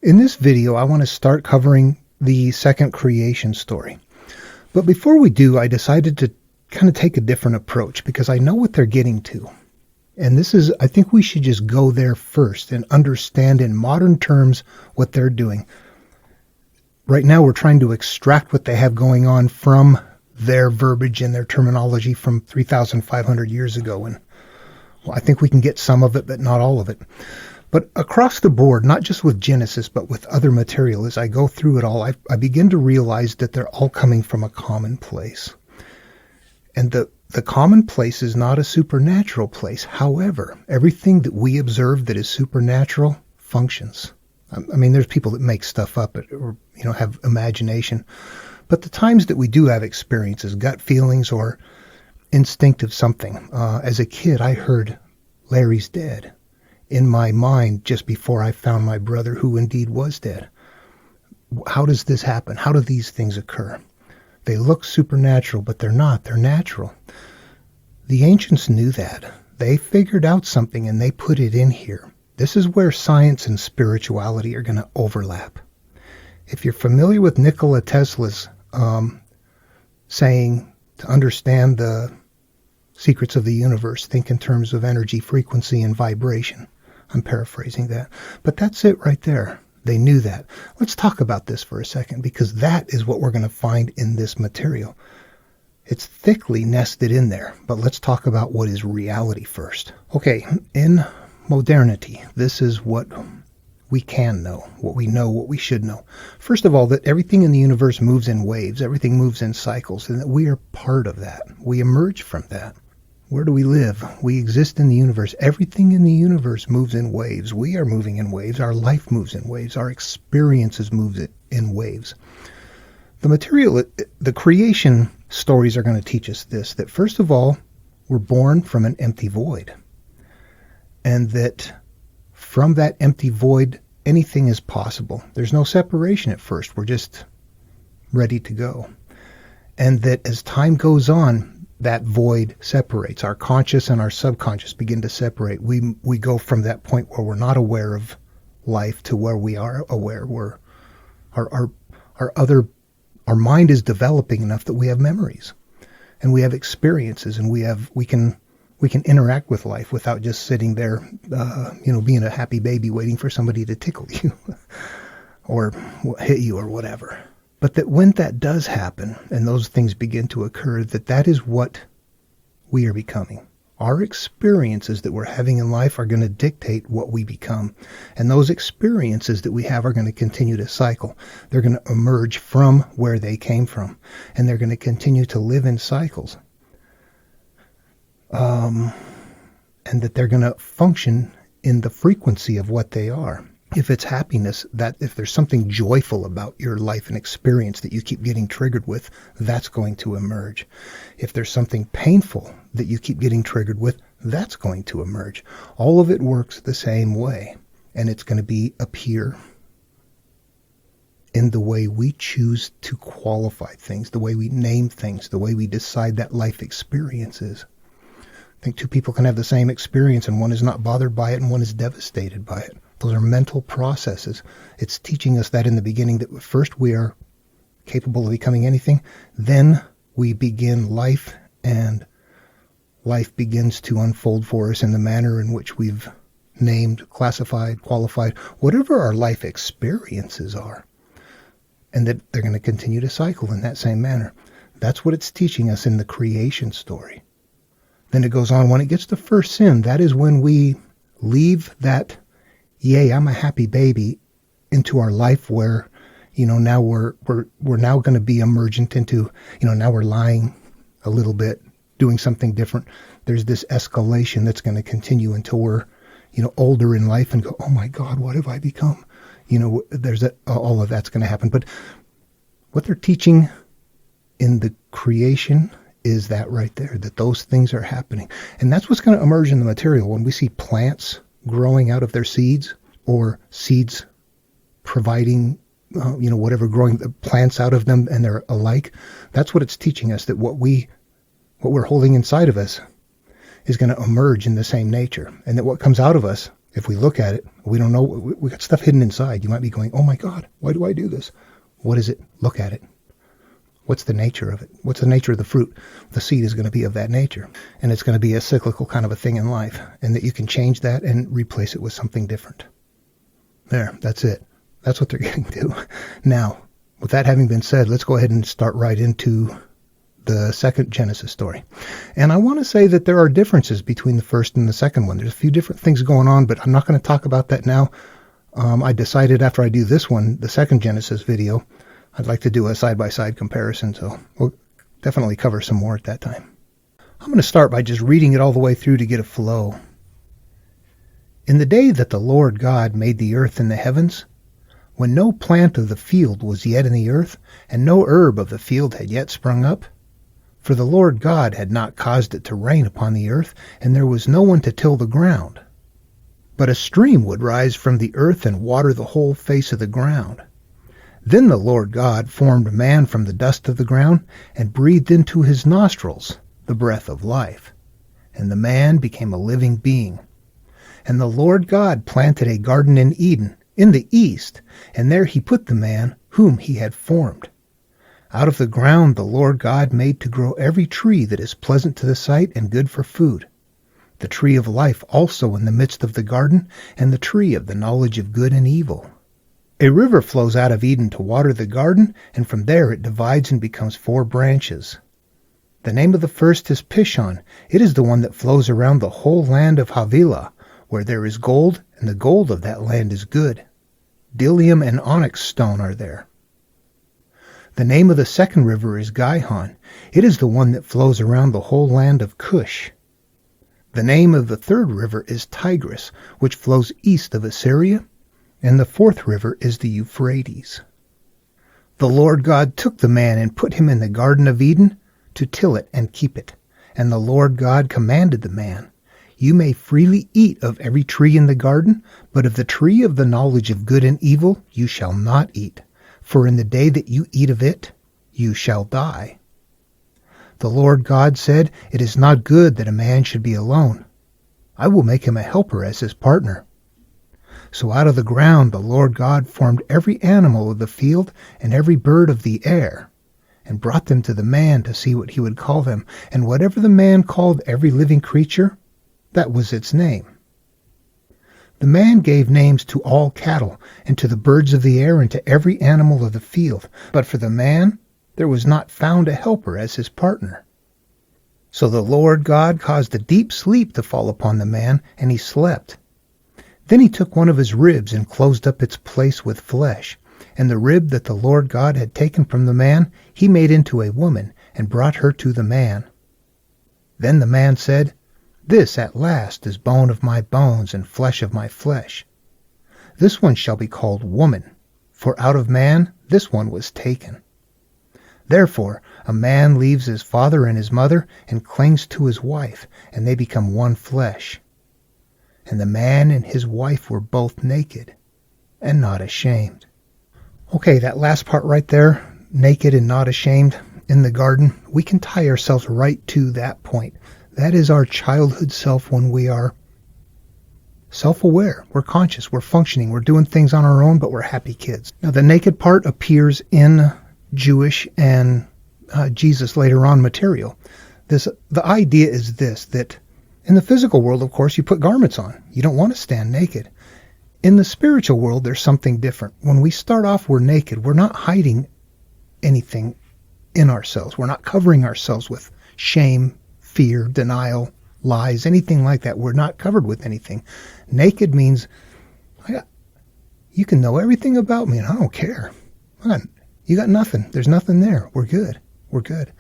In this video, I want to start covering the second creation story. But before we do, I decided to kind of take a different approach because I know what they're getting to. And I think we should just go there first and understand in modern terms what they're doing. Right now, we're trying to extract what they have going on from their verbiage and their terminology from 3,500 years ago. And well, I think we can get some of it, but not all of it. But across the board, not just with Genesis, but with other material, as I go through it all, I begin to realize that they're all coming from a common place. And the common place is not a supernatural place. However, everything that we observe that is supernatural functions. I mean, there's people that make stuff up or have imagination. But the times that we do have experiences, gut feelings or instinctive something. As a kid, I heard Larry's dead in my mind just before I found my brother who indeed was dead. How does this happen? How do these things occur? They look supernatural, but they're not. They're natural. The ancients knew that. They figured out something and they put it in here. This is where science and spirituality are going to overlap. If you're familiar with Nikola Tesla's saying to understand the secrets of the universe, think in terms of energy, frequency, and vibration. I'm paraphrasing that. But that's it right there. They knew that. Let's talk about this for a second, because that is what we're going to find in this material. It's thickly nested in there, but let's talk about what is reality first. Okay, in modernity, this is what we can know, what we should know. First of all, that everything in the universe moves in waves, everything moves in cycles, and that we are part of that. We emerge from that. Where do we live? We exist in the universe. Everything in the universe moves in waves. We are moving in waves. Our life moves in waves. Our experiences move in waves. The creation stories are going to teach us this, that first of all, we're born from an empty void. And that from that empty void, anything is possible. There's no separation at first. We're just ready to go. And that as time goes on, that void separates. Our conscious and our subconscious begin to separate. We go from that point where we're not aware of life to where we are aware. Our mind is developing enough that we have memories and we have experiences and we can interact with life without just sitting there, being a happy baby waiting for somebody to tickle you or hit you or whatever. But that when that does happen and those things begin to occur, that is what we are becoming. Our experiences that we're having in life are going to dictate what we become. And those experiences that we have are going to continue to cycle. They're going to emerge from where they came from. And they're going to continue to live in cycles. And that they're going to function in the frequency of what they are. If it's happiness, that if there's something joyful about your life and experience that you keep getting triggered with, that's going to emerge. If there's something painful that you keep getting triggered with, that's going to emerge. All of it works the same way, and it's going to appear in the way we choose to qualify things, the way we name things, the way we decide that life experience is. I think two people can have the same experience, and one is not bothered by it, and one is devastated by it. Those are mental processes. It's teaching us that in the beginning, that first we are capable of becoming anything, then we begin life, and life begins to unfold for us in the manner in which we've named, classified, qualified, whatever our life experiences are, and that they're going to continue to cycle in that same manner. That's what it's teaching us in the creation story. Then it goes on, when it gets to first sin, that is when we leave that yay, I'm a happy baby, into our life where, now we're now going to be emergent into, now we're lying a little bit, doing something different. There's this escalation that's going to continue until we're, older in life and go, oh my God, what have I become? All of that's going to happen. But what they're teaching in the creation is that right there, that those things are happening. And that's what's going to emerge in the material. When we see plants growing out of their seeds, or seeds providing, whatever, growing the plants out of them, and they're alike. That's what it's teaching us, that what we're holding inside of us is going to emerge in the same nature, and that what comes out of us If we look at it, we don't know. We got stuff hidden inside. You might be going, oh my God, why do I do this? What is it? Look at it. What's the nature of it? What's the nature of the fruit? The seed is going to be of that nature. And it's going to be a cyclical kind of a thing in life. And that you can change that and replace it with something different. There, that's it. That's what they're getting to. Now, with that having been said, let's go ahead and start right into the second Genesis story. And I want to say that there are differences between the first and the second one. There's a few different things going on, but I'm not going to talk about that now. I decided after I do this one, the second Genesis video, I'd like to do a side-by-side comparison, so we'll definitely cover some more at that time. I'm going to start by just reading it all the way through to get a flow. In the day that the Lord God made the earth and the heavens, when no plant of the field was yet in the earth, and no herb of the field had yet sprung up, for the Lord God had not caused it to rain upon the earth, and there was no one to till the ground. But a stream would rise from the earth and water the whole face of the ground. Then the Lord God formed man from the dust of the ground, and breathed into his nostrils the breath of life. And the man became a living being. And the Lord God planted a garden in Eden, in the east, and there he put the man whom he had formed. Out of the ground the Lord God made to grow every tree that is pleasant to the sight and good for food, the tree of life also in the midst of the garden, and the tree of the knowledge of good and evil. A river flows out of Eden to water the garden, and from there it divides and becomes 4 branches. The name of the first is Pishon. It is the one that flows around the whole land of Havilah, where there is gold, and the gold of that land is good. Bdellium and onyx stone are there. The name of the second river is Gihon. It is the one that flows around the whole land of Cush. The name of the third river is Tigris, which flows east of Assyria, and the fourth river is the Euphrates. The Lord God took the man and put him in the Garden of Eden to till it and keep it. And the Lord God commanded the man, You may freely eat of every tree in the garden, but of the tree of the knowledge of good and evil you shall not eat. For in the day that you eat of it, you shall die. The Lord God said, It is not good that a man should be alone. I will make him a helper as his partner. So out of the ground the Lord God formed every animal of the field and every bird of the air, and brought them to the man to see what he would call them. And whatever the man called every living creature, that was its name. The man gave names to all cattle, and to the birds of the air, and to every animal of the field. But for the man there was not found a helper as his partner. So the Lord God caused a deep sleep to fall upon the man, and he slept. Then he took one of his ribs and closed up its place with flesh. And the rib that the Lord God had taken from the man he made into a woman, and brought her to the man. Then the man said, This at last is bone of my bones and flesh of my flesh. This one shall be called woman, for out of man this one was taken. Therefore a man leaves his father and his mother and clings to his wife, and they become one flesh. And the man and his wife were both naked and not ashamed. Okay, that last part right there, naked and not ashamed in the garden, we can tie ourselves right to that point. That is our childhood self when we are self-aware. We're conscious, we're functioning, we're doing things on our own, but we're happy kids. Now, the naked part appears in Jewish and Jesus later on material. The idea is this, that in the physical world, of course, you put garments on. You don't want to stand naked. In the spiritual world, there's something different. When we start off, we're naked. We're not hiding anything in ourselves. We're not covering ourselves with shame, fear, denial, lies, anything like that. We're not covered with anything. Naked means you can know everything about me and I don't care. You got nothing. There's nothing there. We're good. We're good.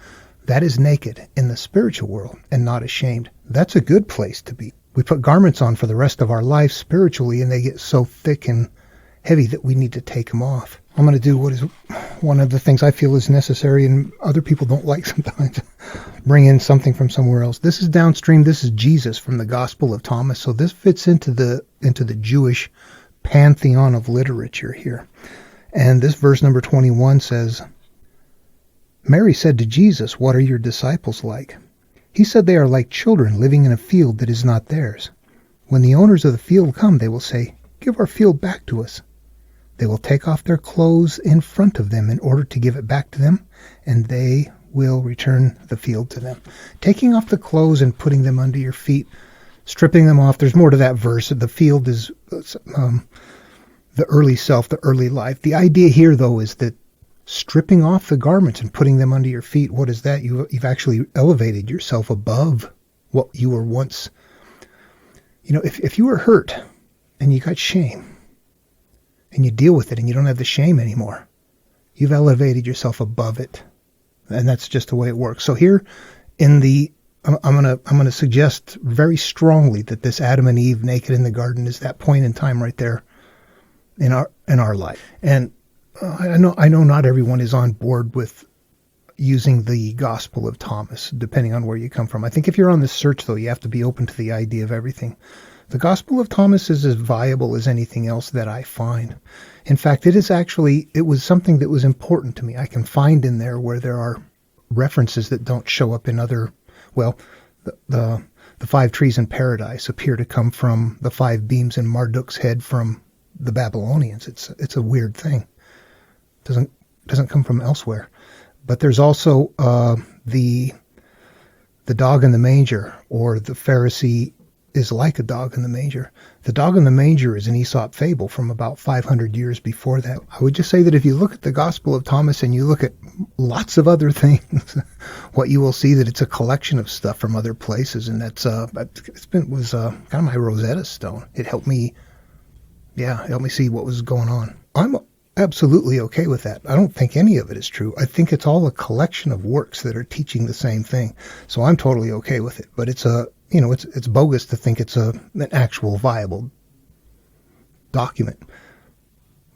That is naked in the spiritual world and not ashamed. That's a good place to be. We put garments on for the rest of our life spiritually, and they get so thick and heavy that we need to take them off. I'm going to do what is one of the things I feel is necessary and other people don't like sometimes. Bring in something from somewhere else. This is downstream. This is Jesus from the Gospel of Thomas. So this fits into the Jewish pantheon of literature here. And this verse number 21 says, Mary said to Jesus, What are your disciples like? He said they are like children living in a field that is not theirs. When the owners of the field come, they will say, "Give our field back to us." They will take off their clothes in front of them in order to give it back to them, and they will return the field to them. Taking off the clothes and putting them under your feet, stripping them off. There's more to that verse. The field is the early self, the early life. The idea here, though, is that stripping off the garments and putting them under your feet, what is that? You've actually elevated yourself above what you were once. If you were hurt and you got shame, and you deal with it and you don't have the shame anymore, you've elevated yourself above it. And that's just the way it works. So here I'm gonna suggest very strongly that this Adam and Eve naked in the garden is that point in time right there in our life. And I know not everyone is on board with using the Gospel of Thomas, depending on where you come from. I think if you're on this search, though, you have to be open to the idea of everything. The Gospel of Thomas is as viable as anything else that I find. In fact, it was something that was important to me. I can find in there where there are references that don't show up in other, the 5 trees in paradise appear to come from the 5 beams in Marduk's head from the Babylonians. It's a weird thing. It doesn't come from elsewhere. But there's also the dog in the manger, or the Pharisee is like a dog in the manger. The dog in the manger is an Aesop fable from about 500 years before that. I would just say that if you look at the Gospel of Thomas and you look at lots of other things, what you will see that it's a collection of stuff from other places, and that's was kind of my Rosetta Stone. It helped me see what was going on. I'm absolutely okay with that. I don't think any of it is true. I think it's all a collection of works that are teaching the same thing. So I'm totally okay with it. But it's bogus to think it's an actual viable document.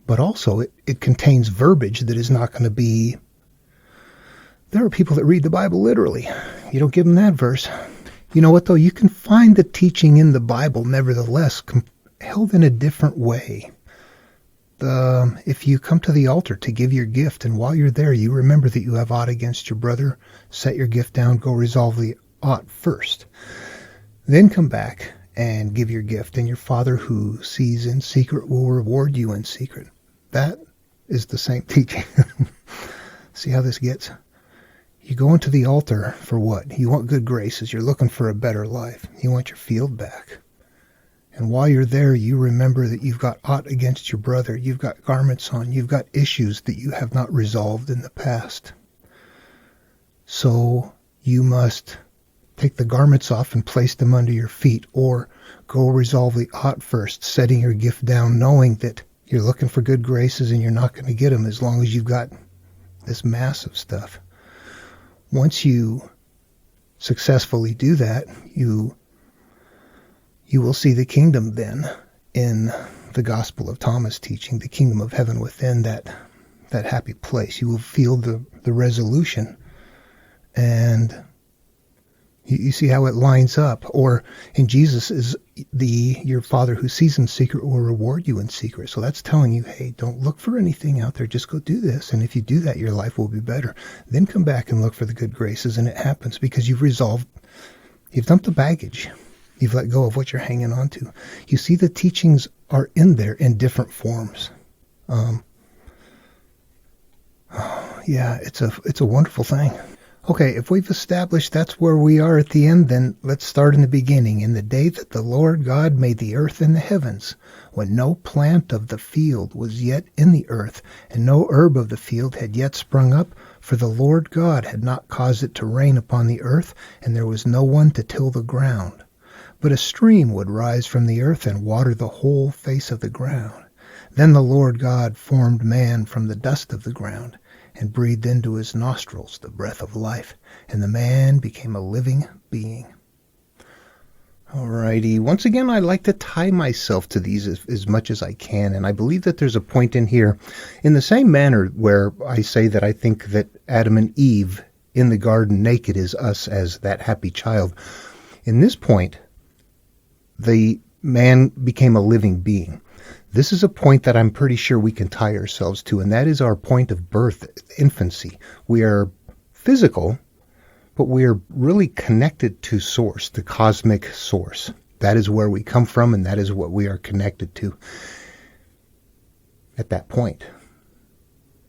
But also it contains verbiage that is not going to be. There are people that read the Bible literally. You don't give them that verse. You know what, though? You can find the teaching in the Bible, nevertheless, held in a different way. If you come to the altar to give your gift, and while you're there, you remember that you have aught against your brother, set your gift down, go resolve the ought first. Then come back and give your gift, and your Father who sees in secret will reward you in secret. That is the same teaching. See how this gets? You go into the altar for what? You want good graces. You're looking for a better life. You want your field back. And while you're there, you remember that you've got aught against your brother. You've got garments on. You've got issues that you have not resolved in the past. So you must take the garments off and place them under your feet, or go resolve the ought first, setting your gift down, knowing that you're looking for good graces and you're not going to get them as long as you've got this massive stuff. Once you successfully do that, you will see the kingdom then in the Gospel of Thomas teaching, the kingdom of heaven within that happy place. You will feel the resolution, and you see how it lines up. Or in Jesus is your Father who sees in secret will reward you in secret. So that's telling you, hey, don't look for anything out there. Just go do this. And if you do that, your life will be better. Then come back and look for the good graces. And it happens because you've dumped the baggage. You've let go of what you're hanging on to. You see, the teachings are in there in different forms. It's a wonderful thing. Okay, if we've established that's where we are at the end, then let's start in the beginning. In the day that the Lord God made the earth and the heavens, when no plant of the field was yet in the earth, and no herb of the field had yet sprung up, for the Lord God had not caused it to rain upon the earth, and there was no one to till the ground. But a stream would rise from the earth and water the whole face of the ground. Then the Lord God formed man from the dust of the ground, and breathed into his nostrils the breath of life, and the man became a living being. Alrighty, once again, I like to tie myself to these as much as I can, and I believe that there's a point in here, in the same manner where I say that I think that Adam and Eve in the garden naked is us as that happy child. In this point, the man became a living being. This is a point that I'm pretty sure we can tie ourselves to, and that is our point of birth, infancy. We are physical, but we are really connected to source, the cosmic source, That is where we come from, and that is what we are connected to at that point.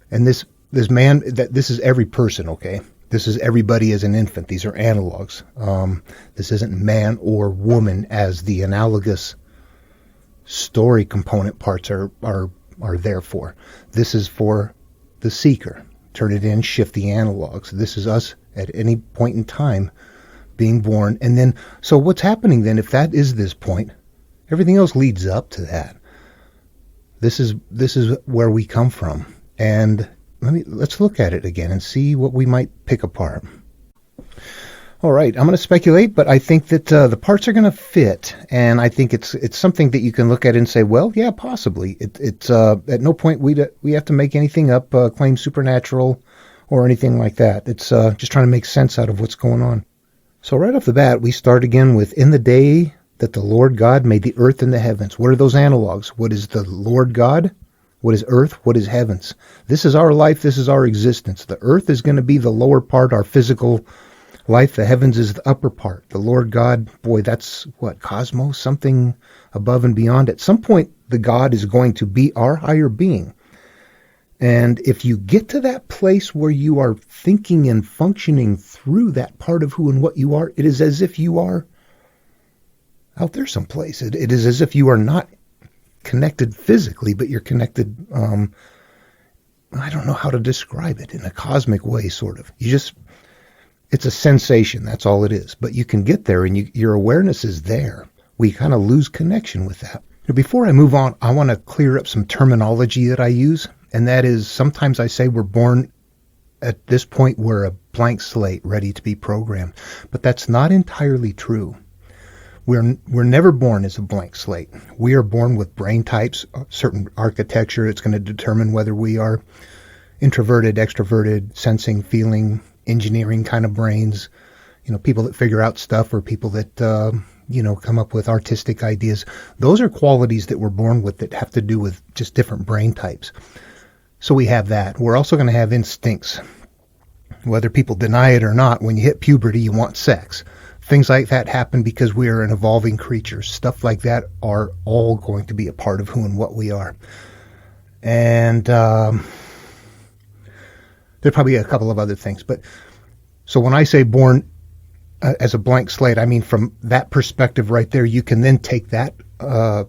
And this man, this is every person, okay? This is everybody as an infant. These are analogs. This isn't man or woman as the analogous story component parts are there for. This is for the seeker. Turn it in, shift the analogs. This is us at any point in time being born. And then, so what's happening then, if that is this point, everything else leads up to that. This is where we come from. And let's look at it again and see what we might pick apart. All right, I'm going to speculate, but I think that the parts are going to fit, and I think it's something that you can look at and say, well, yeah, possibly. It's at no point we have to make anything up, claim supernatural or anything like that. It's just trying to make sense out of what's going on. So right off the bat, we start again with, in the day that the Lord God made the earth and the heavens. What are those analogs? What is the Lord God? What is earth? What is heavens? This is our life. This is our existence. The earth is going to be the lower part, our physical life. The heavens is the upper part. The Lord God, boy, that's what, cosmos, something above and beyond. At some point, the God is going to be our higher being. And if you get to that place where you are thinking and functioning through that part of who and what you are, it is as if you are out there someplace. It is as if you are not connected physically, but you're connected, I don't know how to describe it, in a cosmic way, sort of. It's a sensation, that's all it is. But you can get there, and your awareness is there. We kind of lose connection with that. Now, before I move on, I want to clear up some terminology that I use, and that is, sometimes I say we're born at this point, we're a blank slate, ready to be programmed. But that's not entirely true. We're never born as a blank slate. We are born with brain types, certain architecture. It's going to determine whether we are introverted, extroverted, sensing, feeling, engineering kind of brains, people that figure out stuff, or people that, come up with artistic ideas. Those are qualities that we're born with that have to do with just different brain types. So we have that. We're also going to have instincts. Whether people deny it or not, when you hit puberty, you want sex. Things like that happen because we are an evolving creature. Stuff like that are all going to be a part of who and what we are. And there's probably a couple of other things. But so when I say born as a blank slate, I mean from that perspective right there, you can then take that, the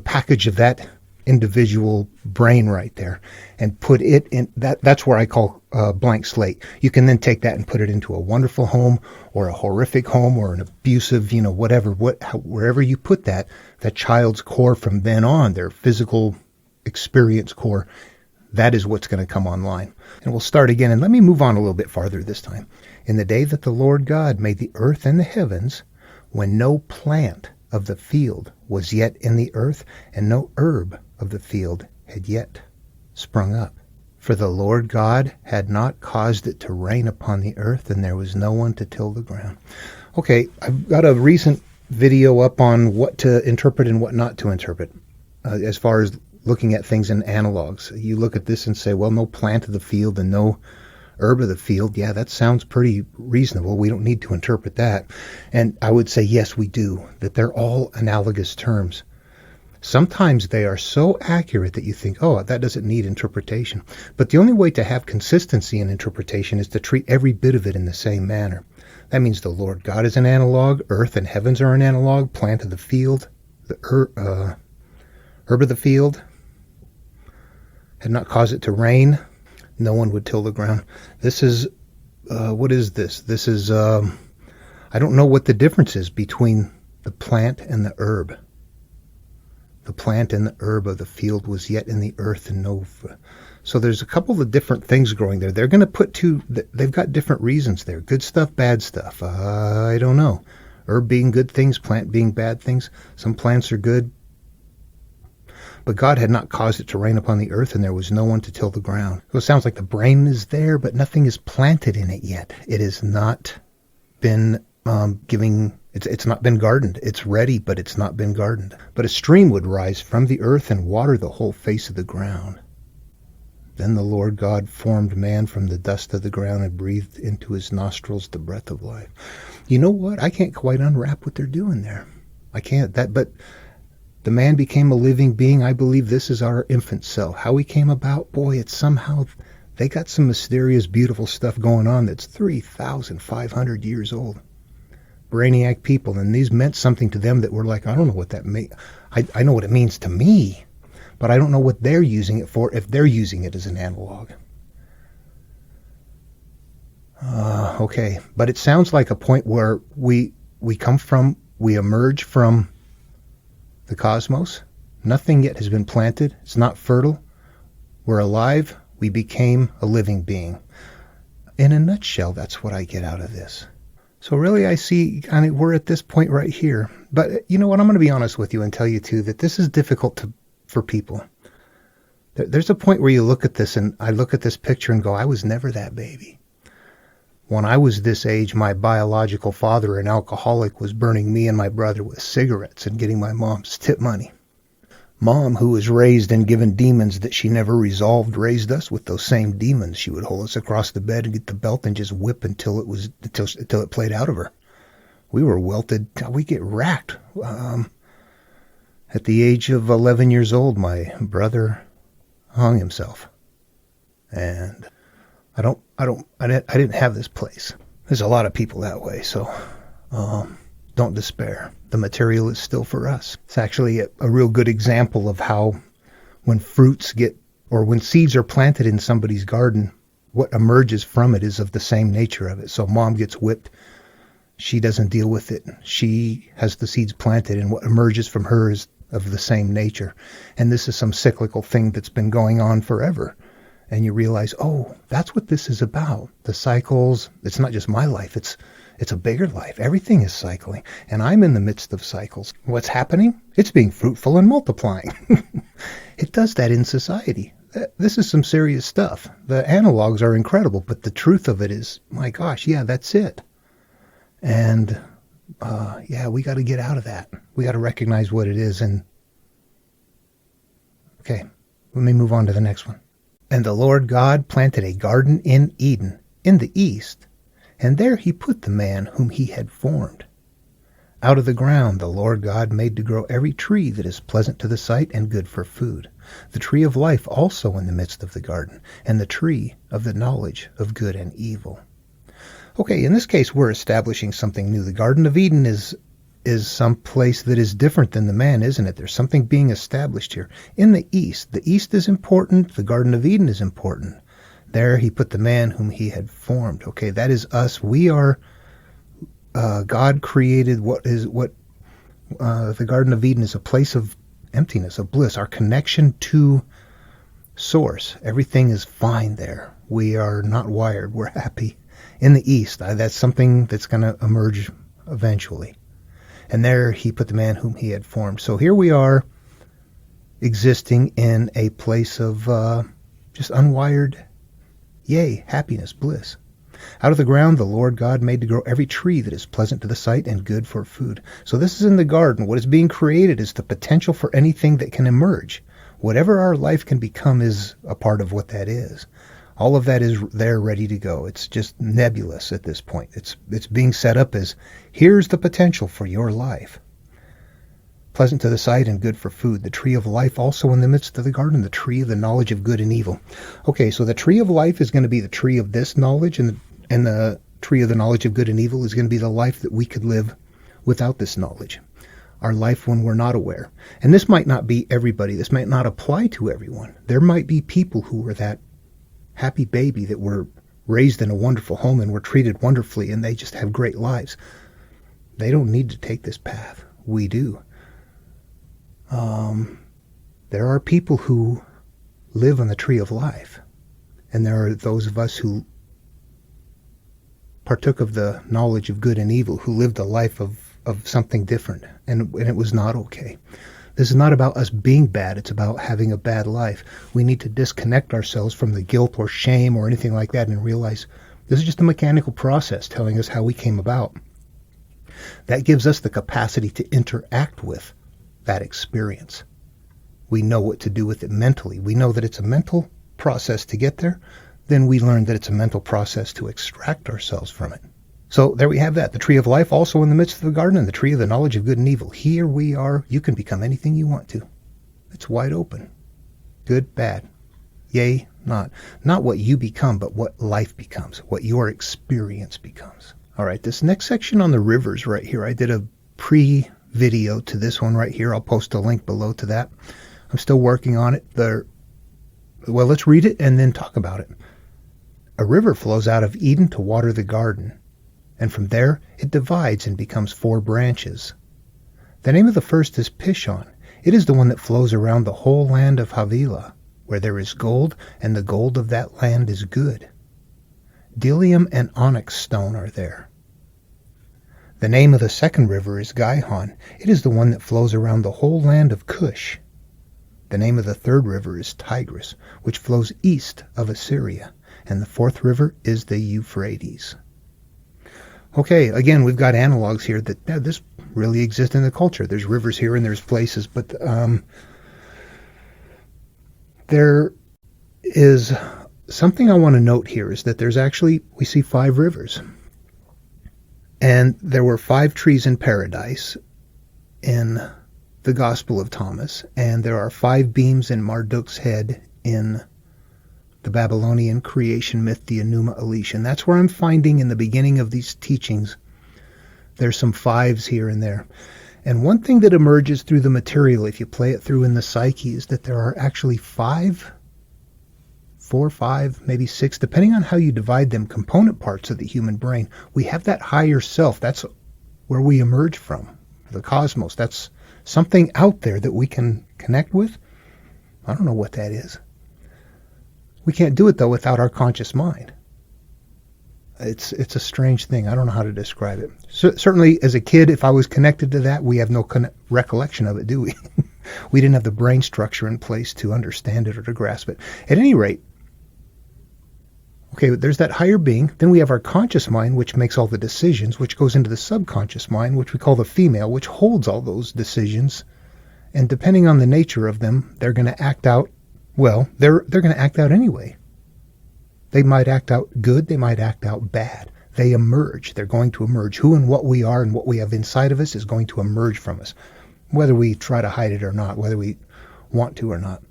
package of that individual brain right there and put it in that's where I call blank slate. You can then take that and put it into a wonderful home or a horrific home or an abusive, wherever you put that child's core from then on, their physical experience core, that is what's going to come online. And we'll start again, and let me move on a little bit farther this time. In the day that the Lord God made the earth and the heavens, when no plant of the field was yet in the earth, and no herb of the field had yet sprung up. For the Lord God had not caused it to rain upon the earth, and there was no one to till the ground. Okay, I've got a recent video up on what to interpret and what not to interpret, as far as looking at things in analogs. You look at this and say, well, no plant of the field and no herb of the field. Yeah, that sounds pretty reasonable. We don't need to interpret that. And I would say, yes, we do, that they're all analogous terms. Sometimes they are so accurate that you think, oh, that doesn't need interpretation. But the only way to have consistency in interpretation is to treat every bit of it in the same manner. That means the Lord God is an analog, earth and heavens are an analog, plant of the field, the herb of the field had not caused it to rain, no one would till the ground. This is, what is this? This is, I don't know what the difference is between the plant and the herb. The plant and the herb of the field was yet in the earth and no... So there's a couple of different things growing there. They're going to put they've got different reasons there. Good stuff, bad stuff. I don't know. Herb being good things, plant being bad things. Some plants are good. But God had not caused it to rain upon the earth, and there was no one to till the ground. So it sounds like the brain is there, but nothing is planted in it yet. It has not been it's not been gardened. It's ready, but it's not been gardened. But a stream would rise from the earth and water the whole face of the ground. Then the Lord God formed man from the dust of the ground and breathed into his nostrils the breath of life. You know what? I can't quite unwrap what they're doing there. I can't. But the man became a living being. I believe this is our infant cell. How he came about, boy, it's somehow, they got some mysterious, beautiful stuff going on that's 3,500 years old. Brainiac people, and these meant something to them that were like, I don't know what that means. I know what it means to me, but I don't know what they're using it for if they're using it as an analog. Okay, but it sounds like a point where we emerge from the cosmos. Nothing yet has been planted. It's not fertile. We're alive. We became a living being. In a nutshell, that's what I get out of this. So really, I see we're at this point right here. But you know what? I'm going to be honest with you and tell you, too, that this is difficult for people. There's a point where you look at this, and I look at this picture and go, I was never that baby. When I was this age, my biological father, an alcoholic, was burning me and my brother with cigarettes and getting my mom's tip money. Mom, who was raised and given demons that she never resolved, raised us with those same demons. She would hold us across the bed and get the belt and just whip until it played out of her. We were welted. We get racked. At the age of 11 years old, my brother hung himself. And I didn't have this place. There's a lot of people that way, so don't despair. The material is still for us. It's actually a real good example of how when when seeds are planted in somebody's garden, what emerges from it is of the same nature of it. So mom gets whipped. She doesn't deal with it. She has the seeds planted, and what emerges from her is of the same nature. And this is some cyclical thing that's been going on forever. And you realize, oh, that's what this is about. The cycles, it's not just my life, it's a bigger life. Everything is cycling. And I'm in the midst of cycles. What's happening? It's being fruitful and multiplying. It does that in society. This is some serious stuff. The analogs are incredible, but the truth of it is, my gosh, yeah, that's it. And, we got to get out of that. We got to recognize what it is. And, okay, let me move on to the next one. And the Lord God planted a garden in Eden, in the east, and there he put the man whom he had formed. Out of the ground the Lord God made to grow every tree that is pleasant to the sight and good for food, the tree of life also in the midst of the garden, and the tree of the knowledge of good and evil. Okay, in this case we're establishing something new. The Garden of Eden is some place that is different than the man, isn't it? There's something being established here. In the east is important. The Garden of Eden is important. There he put the man whom he had formed. Okay, that is us. We are, God created the Garden of Eden is a place of emptiness, of bliss, our connection to source. Everything is fine there. We are not wired. We're happy. In the east, that's something that's going to emerge eventually. And there he put the man whom he had formed. So here we are existing in a place of just unwired, happiness, bliss. Out of the ground the Lord God made to grow every tree that is pleasant to the sight and good for food. So this is in the garden. What is being created is the potential for anything that can emerge. Whatever our life can become is a part of what that is. All of that is there ready to go. It's just nebulous at this point. It's being set up as, here's the potential for your life. Pleasant to the sight and good for food. The tree of life also in the midst of the garden, the tree of the knowledge of good and evil. Okay, so the tree of life is going to be the tree of this knowledge, and the tree of the knowledge of good and evil is going to be the life that we could live without this knowledge. Our life when we're not aware. And this might not be everybody. This might not apply to everyone. There might be people who are that happy baby that were raised in a wonderful home and were treated wonderfully, and they just have great lives. They don't need to take this path. We do. There are people who live on the tree of life, and there are those of us who partook of the knowledge of good and evil, who lived a life of something different, and it was not okay. This is not about us being bad. It's about having a bad life. We need to disconnect ourselves from the guilt or shame or anything like that and realize this is just a mechanical process telling us how we came about. That gives us the capacity to interact with that experience. We know what to do with it mentally. We know that it's a mental process to get there, then we learn that it's a mental process to extract ourselves from it. So there we have that. The tree of life also in the midst of the garden, and the tree of the knowledge of good and evil. Here we are. You can become anything you want to. It's wide open. Good, bad. Yay, not. Not what you become, but what life becomes, what your experience becomes. All right, this next section on the rivers right here, I did a pre-video to this one right here. I'll post a link below to that. I'm still working on it. Well, let's read it and then talk about it. A river flows out of Eden to water the garden, and from there it divides and becomes 4 branches. The name of the first is Pishon. It is the one that flows around the whole land of Havilah, where there is gold, and the gold of that land is good. Bdellium and onyx stone are there. The name of the second river is Gihon. It is the one that flows around the whole land of Cush. The name of the third river is Tigris, which flows east of Assyria, and the fourth river is the Euphrates. Okay, again, we've got analogs here that this really exists in the culture. There's rivers here and there's places, but there is something I want to note here is that there's actually, we see 5 rivers. And there were 5 trees in paradise in the Gospel of Thomas, and there are 5 beams in Marduk's head in the Babylonian creation myth, the Enuma Elish. And that's where I'm finding in the beginning of these teachings, there's some 5s here and there. And one thing that emerges through the material, if you play it through in the psyche, is that there are actually 4, 5, maybe 6, depending on how you divide them, component parts of the human brain. We have that higher self. That's where we emerge from, the cosmos. That's something out there that we can connect with. I don't know what that is. We can't do it, though, without our conscious mind. It's a strange thing. I don't know how to describe it. Certainly, as a kid, if I was connected to that, we have no recollection of it, do we? We didn't have the brain structure in place to understand it or to grasp it. At any rate, okay, there's that higher being. Then we have our conscious mind, which makes all the decisions, which goes into the subconscious mind, which we call the female, which holds all those decisions. And depending on the nature of them, they're going to act out. Well, they're going to act out anyway. They might act out good. They might act out bad. They emerge. They're going to emerge. Who and what we are and what we have inside of us is going to emerge from us, whether we try to hide it or not, whether we want to or not.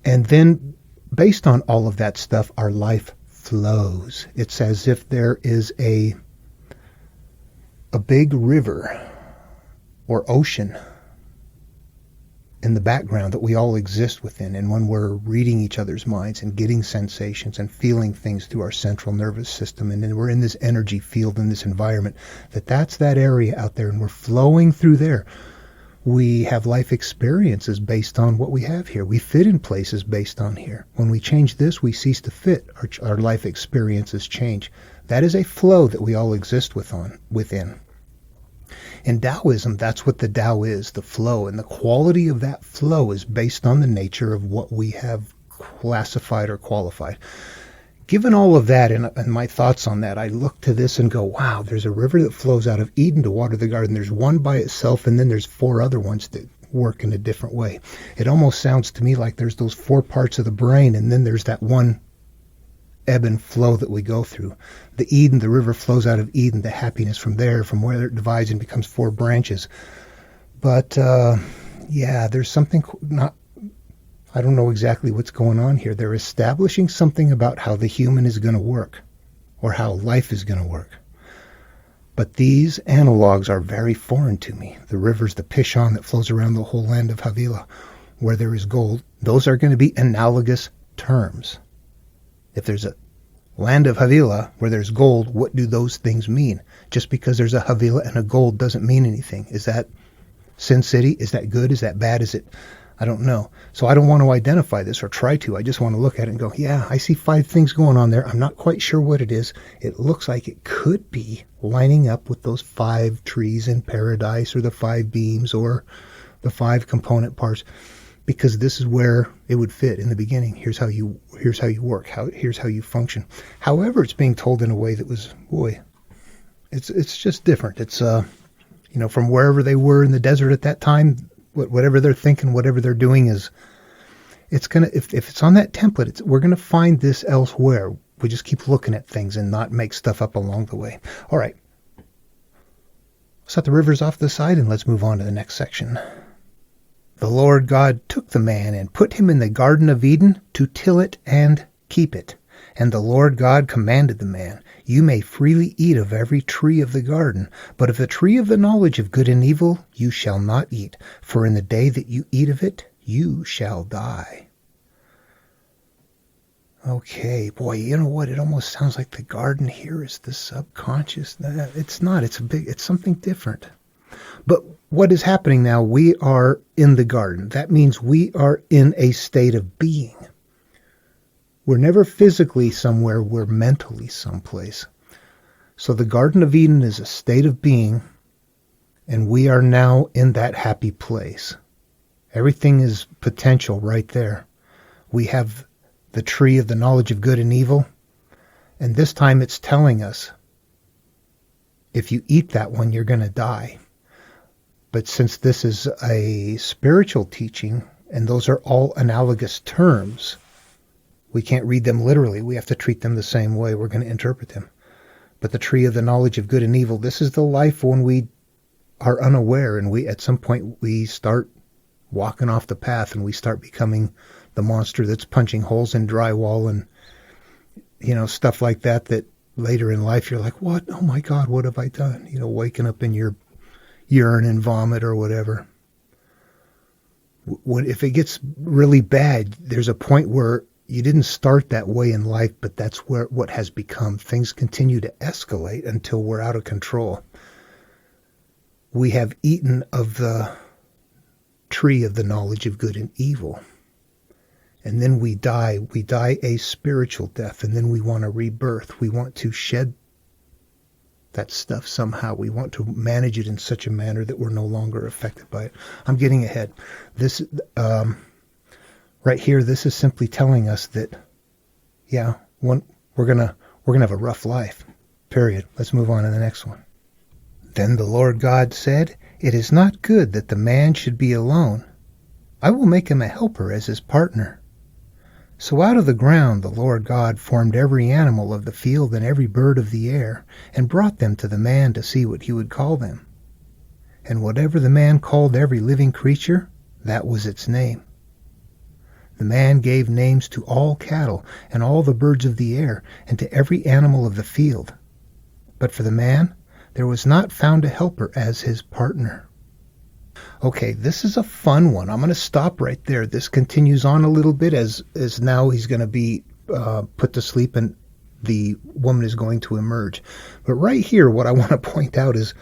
And then, based on all of that stuff, our life flows. It's as if there is a big river or ocean in the background that we all exist within. And when we're reading each other's minds and getting sensations and feeling things through our central nervous system, and then we're in this energy field in this environment, that's that area out there, and we're flowing through there. We have life experiences based on what we have here. We fit in places based on here. When we change this, we cease to fit. Our life experiences change. That is a flow that we all exist within. In Taoism, that's what the Tao is, the flow. And the quality of that flow is based on the nature of what we have classified or qualified. Given all of that and my thoughts on that, I look to this and go, wow, there's a river that flows out of Eden to water the garden. There's one by itself, and then there's 4 other ones that work in a different way. It almost sounds to me like there's those 4 parts of the brain, and then there's that one ebb and flow that we go through. The river flows out of Eden, the happiness from there, from where it divides and becomes 4 branches. But, there's something I don't know exactly what's going on here. They're establishing something about how the human is going to work, or how life is going to work. But these analogs are very foreign to me. The rivers, the Pishon that flows around the whole land of Havilah, where there is gold, those are going to be analogous terms. If there's a land of Havilah where there's gold, what do those things mean? Just because there's a Havilah and a gold doesn't mean anything. Is that Sin City? Is that good? Is that bad? Is it... I don't know. So I don't want to identify this or try to. I just want to look at it and go, yeah, I see 5 things going on there. I'm not quite sure what it is. It looks like it could be lining up with those 5 trees in paradise, or the 5 beams, or the 5 component parts, because this is where it would fit in the beginning. Here's how you work. Here's how you function. However, it's being told in a way that was, it's just different. It's from wherever they were in the desert at that time. Whatever they're thinking, whatever they're doing is if it's on that template, we're gonna find this elsewhere. We just keep looking at things and not make stuff up along the way. All right. Set the rivers off the side and let's move on to the next section. The Lord God took the man and put him in the Garden of Eden to till it and keep it. And the Lord God commanded the man, you may freely eat of every tree of the garden, but of the tree of the knowledge of good and evil you shall not eat, for in the day that you eat of it, you shall die. Okay, boy, you know what? It almost sounds like the garden here is the subconscious. It's not. It's something different. But what is happening now? We are in the garden. That means we are in a state of being. We're never physically somewhere. We're mentally someplace. So the Garden of Eden is a state of being, and we are now in that happy place. Everything is potential right there. We have the tree of the knowledge of good and evil, and this time it's telling us, if you eat that one, you're going to die. But since this is a spiritual teaching, and those are all analogous terms, we can't read them literally. We have to treat them the same way. We're going to interpret them. But the tree of the knowledge of good and evil, this is the life when we are unaware, and at some point we start walking off the path and we start becoming the monster that's punching holes in drywall and, stuff like that later in life you're like, what? Oh my God, what have I done? Waking up in your urine and vomit or whatever. If it gets really bad, there's a point where you didn't start that way in life, but that's what has become. Things continue to escalate until we're out of control. We have eaten of the tree of the knowledge of good and evil. And then we die a spiritual death, and then we want a rebirth. We want to shed that stuff somehow. We want to manage it in such a manner that we're no longer affected by it. I'm getting ahead. This, right here, this is simply telling us that, we're gonna have a rough life. Period. Let's move on to the next one. Then the Lord God said, it is not good that the man should be alone. I will make him a helper as his partner. So out of the ground the Lord God formed every animal of the field and every bird of the air, and brought them to the man to see what he would call them. And whatever the man called every living creature, that was its name. The man gave names to all cattle and all the birds of the air, and to every animal of the field. But for the man there was not found a helper as his partner. Okay, this is a fun one. I'm going to stop right there. This continues on a little bit as now he's going to be put to sleep and the woman is going to emerge. But right here, what I want to point out is,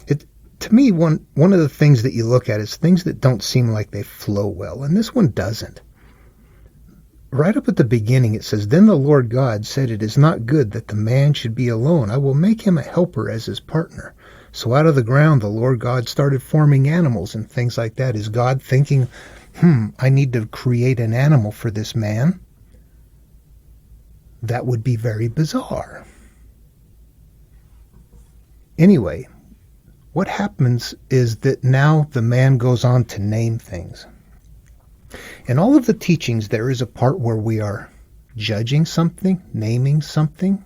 to me, one of the things that you look at is things that don't seem like they flow well, and this one doesn't. Right up at the beginning, it says, Then the Lord God said, it is not good that the man should be alone. I will make him a helper as his partner. So out of the ground, the Lord God started forming animals and things like that. Is God thinking, I need to create an animal for this man? That would be very bizarre. Anyway, what happens is that now the man goes on to name things. In all of the teachings, there is a part where we are judging something, naming something,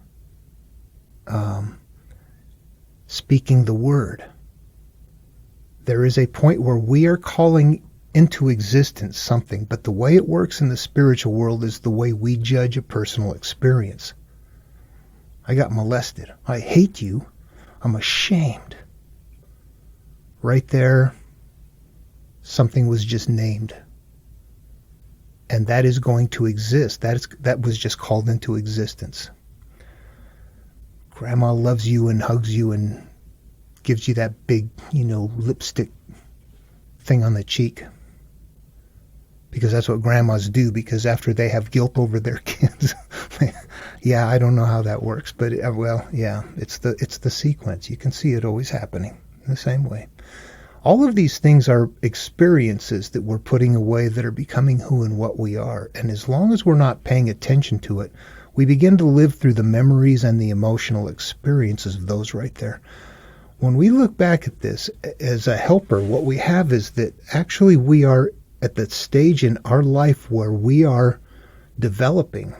speaking the word. There is a point where we are calling into existence something, but the way it works in the spiritual world is the way we judge a personal experience. I got molested. I hate you. I'm ashamed. Right there, something was just named. And that is going to exist. That was just called into existence. Grandma loves you and hugs you and gives you that big, lipstick thing on the cheek. Because that's what grandmas do, because after they have guilt over their kids. Yeah, I don't know how that works, but it's the sequence. You can see it always happening in the same way. All of these things are experiences that we're putting away that are becoming who and what we are. And as long as we're not paying attention to it, we begin to live through the memories and the emotional experiences of those right there. When we look back at this as a helper, what we have is that actually we are at that stage in our life where we are developing.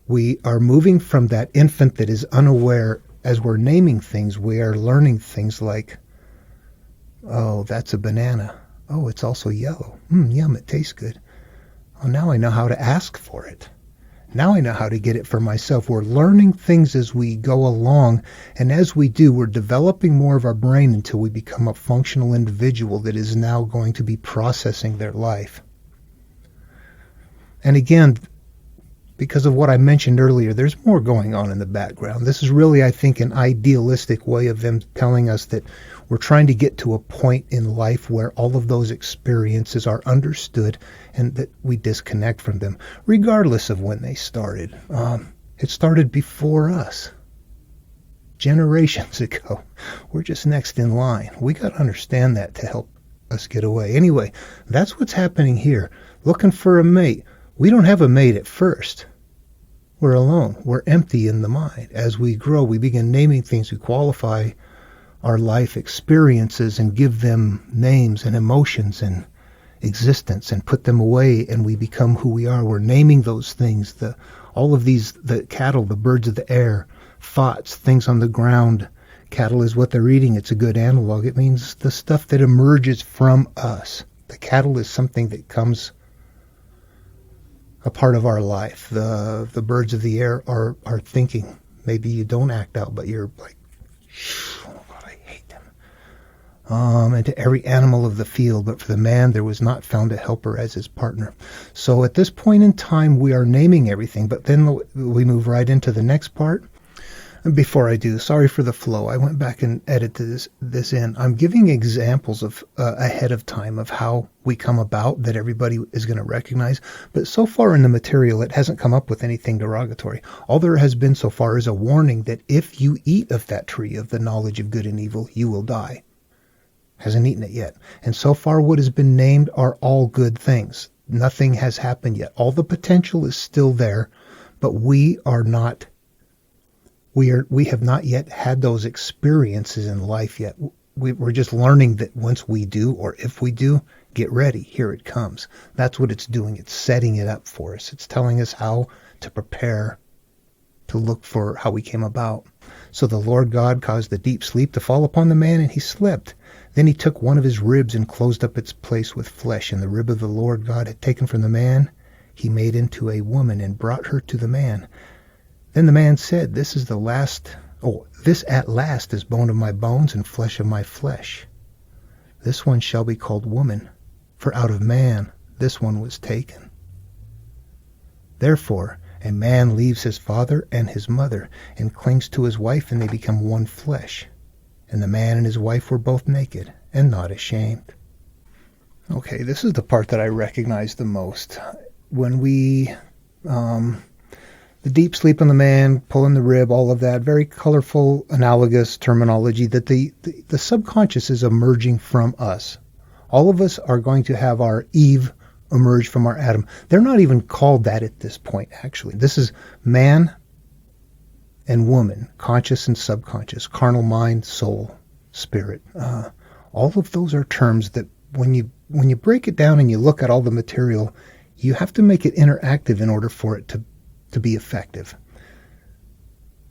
We are moving from that infant that is unaware. As we're naming things, we are learning things like, oh, that's a banana. Oh, it's also yellow. Yum, it tastes good. Oh, now I know how to ask for it. Now I know how to get it for myself. We're learning things as we go along, and as we do, we're developing more of our brain until we become a functional individual that is now going to be processing their life. And again, because of what I mentioned earlier, there's more going on in the background. This is really, I think, an idealistic way of them telling us that we're trying to get to a point in life where all of those experiences are understood and that we disconnect from them, regardless of when they started. It started before us, generations ago. We're just next in line. We got to understand that to help us get away. Anyway, that's what's happening here. Looking for a mate. We don't have a mate at first. We're alone. We're empty in the mind. As we grow, we begin naming things. We qualify our life experiences and give them names and emotions and existence and put them away, and we become who we are. We're naming those things. All of these, the cattle, the birds of the air, thoughts, things on the ground. Cattle is what they're eating. It's a good analog. It means the stuff that emerges from us. The cattle is something that comes a part of our life. The birds of the air are thinking. Maybe you don't act out, but you're like, oh God, I hate them. And to every animal of the field, but for the man there was not found a helper as his partner. So at this point in time, we are naming everything, but then we move right into the next part. And before I do, sorry for the flow. I went back and edited this in. I'm giving examples of ahead of time of how we come about that everybody is going to recognize. But so far in the material, it hasn't come up with anything derogatory. All there has been so far is a warning that if you eat of that tree of the knowledge of good and evil, you will die. Hasn't eaten it yet. And so far what has been named are all good things. Nothing has happened yet. All the potential is still there, but we are not. We have not yet had those experiences in life yet. We're just learning that once we do, or if we do, get ready. Here it comes. That's what it's doing. It's setting it up for us. It's telling us how to prepare to look for how we came about. So the Lord God caused a deep sleep to fall upon the man, and he slept. Then he took one of his ribs and closed up its place with flesh. And the rib of the Lord God had taken from the man, he made into a woman and brought her to the man. Then the man said, this at last is bone of my bones and flesh of my flesh. This one shall be called woman, for out of man this one was taken. Therefore, a man leaves his father and his mother and clings to his wife, and they become one flesh. And the man and his wife were both naked and not ashamed. Okay, this is the part that I recognize the most. When we... the deep sleep on the man, pulling the rib, all of that, very colorful, analogous terminology that the subconscious is emerging from us. All of us are going to have our Eve emerge from our Adam. They're not even called that at this point, actually. This is man and woman, conscious and subconscious, carnal mind, soul, spirit. All of those are terms that when you break it down and you look at all the material, you have to make it interactive in order for it to be effective.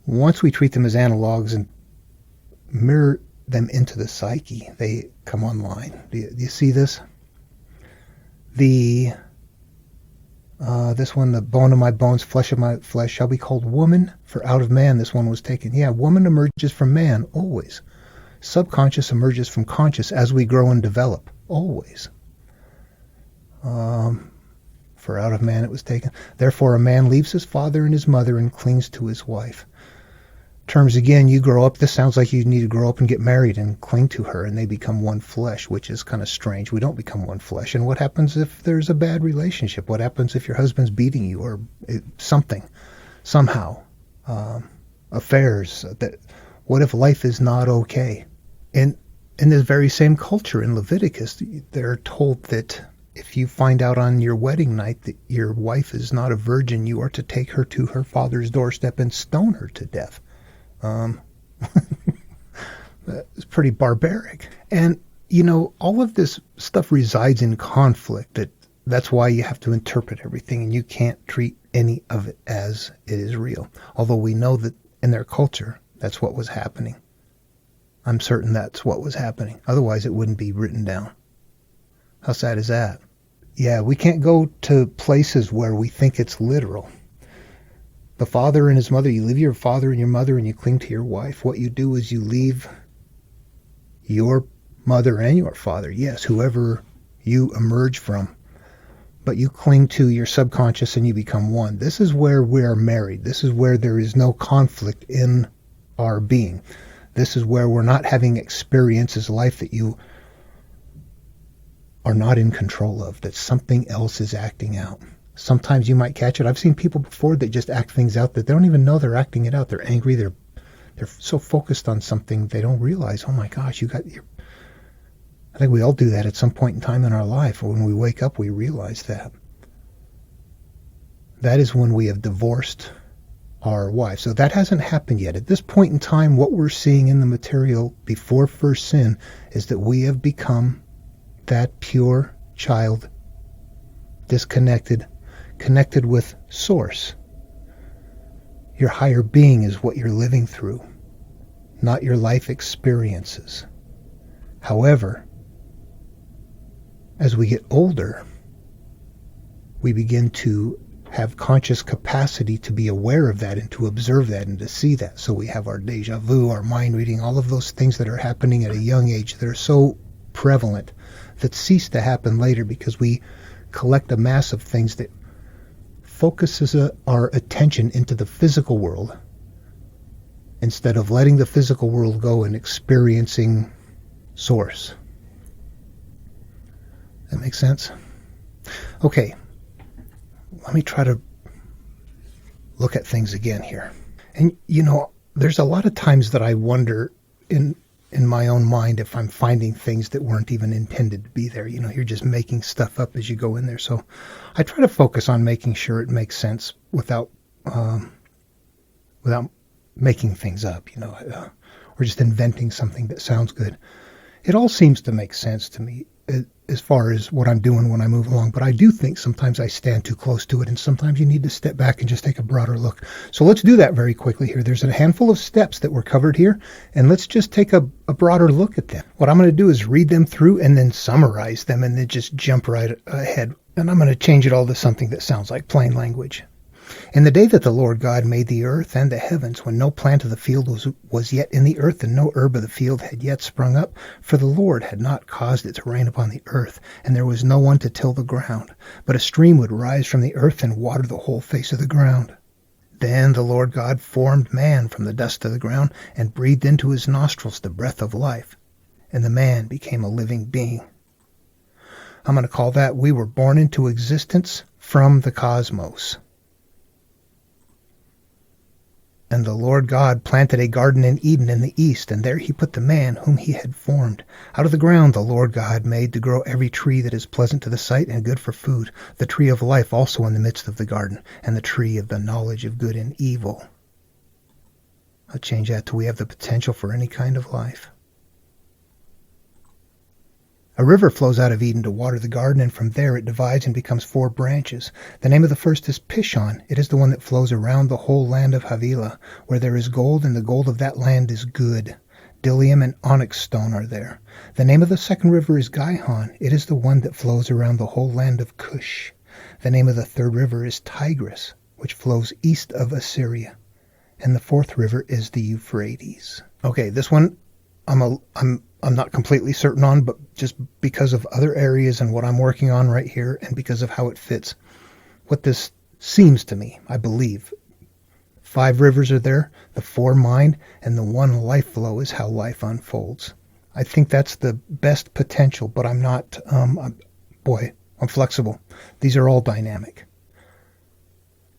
Once we treat them as analogs and mirror them into the psyche, they come online. Do you see this? This one, the bone of my bones, flesh of my flesh, shall be called woman, for out of man this one was taken. Yeah, woman emerges from man, always. Subconscious emerges from conscious as we grow and develop, always. For out of man it was taken. Therefore a man leaves his father and his mother and clings to his wife. Terms again, you grow up, this sounds like you need to grow up and get married and cling to her, and they become one flesh, which is kind of strange. We don't become one flesh. And what happens if there's a bad relationship? What happens if your husband's beating you or something, somehow? Affairs. What if life is not okay? And in this very same culture in Leviticus, they're told that if you find out on your wedding night that your wife is not a virgin, you are to take her to her father's doorstep and stone her to death. It's pretty barbaric. And all of this stuff resides in conflict. That's why you have to interpret everything, and you can't treat any of it as it is real. Although we know that in their culture, that's what was happening. I'm certain that's what was happening. Otherwise, it wouldn't be written down. How sad is that? Yeah, we can't go to places where we think it's literal. The father and his mother, you leave your father and your mother and you cling to your wife. What you do is you leave your mother and your father, yes, whoever you emerge from, but you cling to your subconscious and you become one. This is where we are married. This is where there is no conflict in our being. This is where we're not having experiences, life that you are not in control of, that something else is acting out. Sometimes you might catch it. I've seen people before that just act things out that they don't even know they're acting it out. They're angry. They're so focused on something they don't realize, oh my gosh, I think we all do that at some point in time in our life. When we wake up, we realize that. That is when we have divorced our wife. So that hasn't happened yet. At this point in time, what we're seeing in the material before first sin is that we have become that pure child, disconnected, connected with Source. Your higher being is what you're living through, not your life experiences. However, as we get older, we begin to have conscious capacity to be aware of that and to observe that and to see that. So we have our deja vu, our mind reading, all of those things that are happening at a young age that are so prevalent that cease to happen later because we collect a mass of things that focuses our attention into the physical world instead of letting the physical world go and experiencing Source. That makes sense? Okay, let me try to look at things again here. And there's a lot of times that I wonder in my own mind if I'm finding things that weren't even intended to be there. You're just making stuff up as you go in there. So I try to focus on making sure it makes sense without making things up, or just inventing something that sounds good. It all seems to make sense to me as far as what I'm doing when I move along. But I do think sometimes I stand too close to it, and sometimes you need to step back and just take a broader look. So let's do that very quickly here. There's a handful of steps that were covered here, and let's just take a broader look at them. What I'm going to do is read them through and then summarize them and then just jump right ahead. And I'm going to change it all to something that sounds like plain language. In the day that the Lord God made the earth and the heavens, when no plant of the field was yet in the earth, and no herb of the field had yet sprung up, for the Lord had not caused it to rain upon the earth, and there was no one to till the ground, but a stream would rise from the earth and water the whole face of the ground. Then the Lord God formed man from the dust of the ground, and breathed into his nostrils the breath of life, and the man became a living being. I'm going to call that we were born into existence from the cosmos. And the Lord God planted a garden in Eden in the east, and there he put the man whom he had formed. Out of the ground the Lord God made to grow every tree that is pleasant to the sight and good for food, the tree of life also in the midst of the garden, and the tree of the knowledge of good and evil. I'll change that to we have the potential for any kind of life. A river flows out of Eden to water the garden, and from there it divides and becomes 4 branches. The name of the first is Pishon. It is the one that flows around the whole land of Havilah, where there is gold, and the gold of that land is good. Bdellium and onyx stone are there. The name of the second river is Gihon. It is the one that flows around the whole land of Cush. The name of the third river is Tigris, which flows east of Assyria. And the fourth river is the Euphrates. Okay, this one I'm not completely certain on, but just because of other areas and what I'm working on right here and because of how it fits, what this seems to me, I believe. 5 rivers are there, the 4 mind, and the 1 life flow is how life unfolds. I think that's the best potential, but I'm not, I'm flexible. These are all dynamic.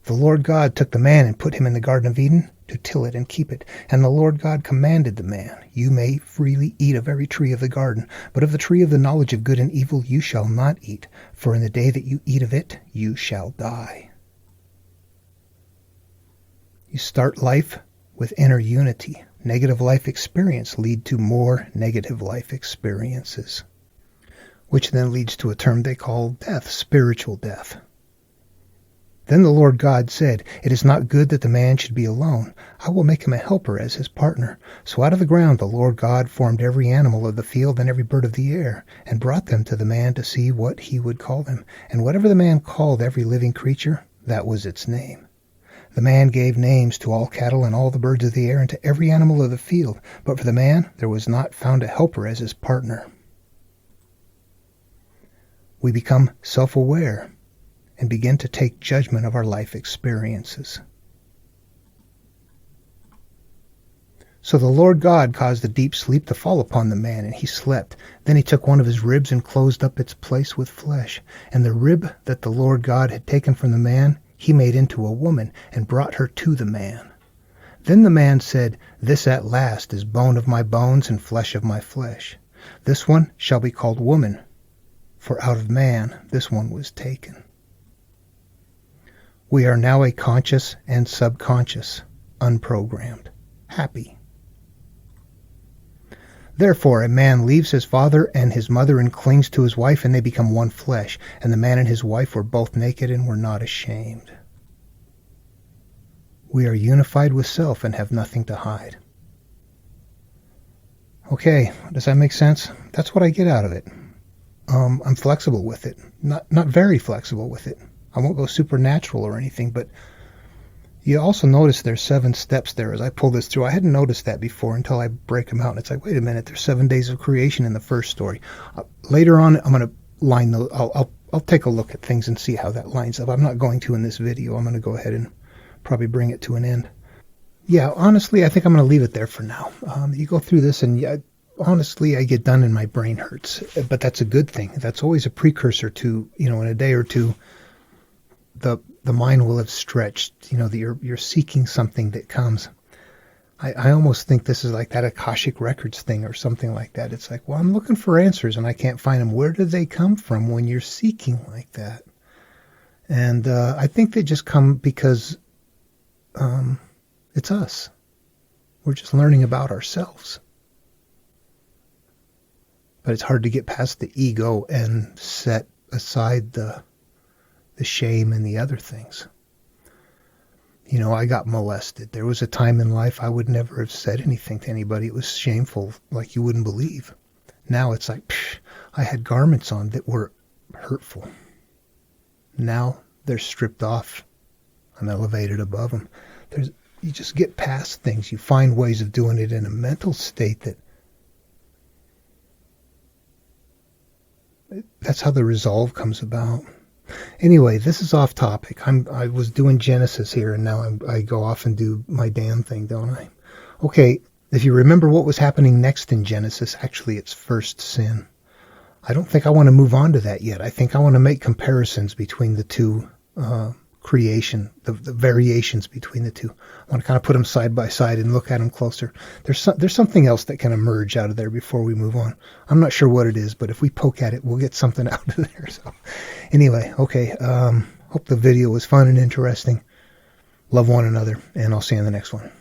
The Lord God took the man and put him in the Garden of Eden to till it and keep it. And the Lord God commanded the man, you may freely eat of every tree of the garden, but of the tree of the knowledge of good and evil you shall not eat, for in the day that you eat of it you shall die. You start life with inner unity. negative life experience lead to more negative life experiences, which then leads to a term they call death, spiritual death. Then the Lord God said, "It is not good that the man should be alone. I will make him a helper as his partner." So out of the ground the Lord God formed every animal of the field and every bird of the air, and brought them to the man to see what he would call them. And whatever the man called every living creature, that was its name. The man gave names to all cattle and all the birds of the air and to every animal of the field. But for the man there was not found a helper as his partner. We become self-aware and begin to take judgment of our life experiences. So the Lord God caused a deep sleep to fall upon the man, and he slept. Then he took one of his ribs and closed up its place with flesh. And the rib that the Lord God had taken from the man, he made into a woman, and brought her to the man. Then the man said, "This at last is bone of my bones and flesh of my flesh. This one shall be called woman, for out of man this one was taken." We are now a conscious and subconscious, unprogrammed, happy. Therefore a man leaves his father and his mother and clings to his wife, and they become one flesh. And the man and his wife were both naked and were not ashamed. We are unified with self and have nothing to hide. Okay, does that make sense? That's what I get out of it. I'm flexible with it. Not very flexible with it. I won't go supernatural or anything, but you also notice there's 7 steps there as I pull this through. I hadn't noticed that before until I break them out. And it's like, wait a minute, there's 7 days of creation in the first story. Later on, I'm going to line those. I'll take a look at things and see how that lines up. I'm not going to in this video. I'm going to go ahead and probably bring it to an end. Yeah, honestly, I think I'm going to leave it there for now. You go through this and honestly, I get done and my brain hurts, but that's a good thing. That's always a precursor to, in a day or two, the mind will have stretched, you're seeking something that comes. I almost think this is like that Akashic Records thing or something like that. It's like, well, I'm looking for answers and I can't find them. Where do they come from when you're seeking like that? And I think they just come because it's us. We're just learning about ourselves. But it's hard to get past the ego and set aside the shame and the other things. I got molested. There was a time in life I would never have said anything to anybody. It was shameful, like you wouldn't believe. Now it's like, I had garments on that were hurtful. Now they're stripped off. I'm elevated above them. You just get past things. You find ways of doing it in a mental state that's how the resolve comes about. Anyway, this is off topic. I was doing Genesis here, and now I go off and do my damn thing, don't I? Okay, if you remember what was happening next in Genesis, actually it's first sin. I don't think I want to move on to that yet. I think I want to make comparisons between the two creation, the variations between the two. I want to kind of put them side by side and look at them closer. There's something else that can emerge out of there before we move on. I'm not sure what it is, but if we poke at it, we'll get something out of there. So anyway, okay. Hope the video was fun and interesting. Love one another, and I'll see you in the next one.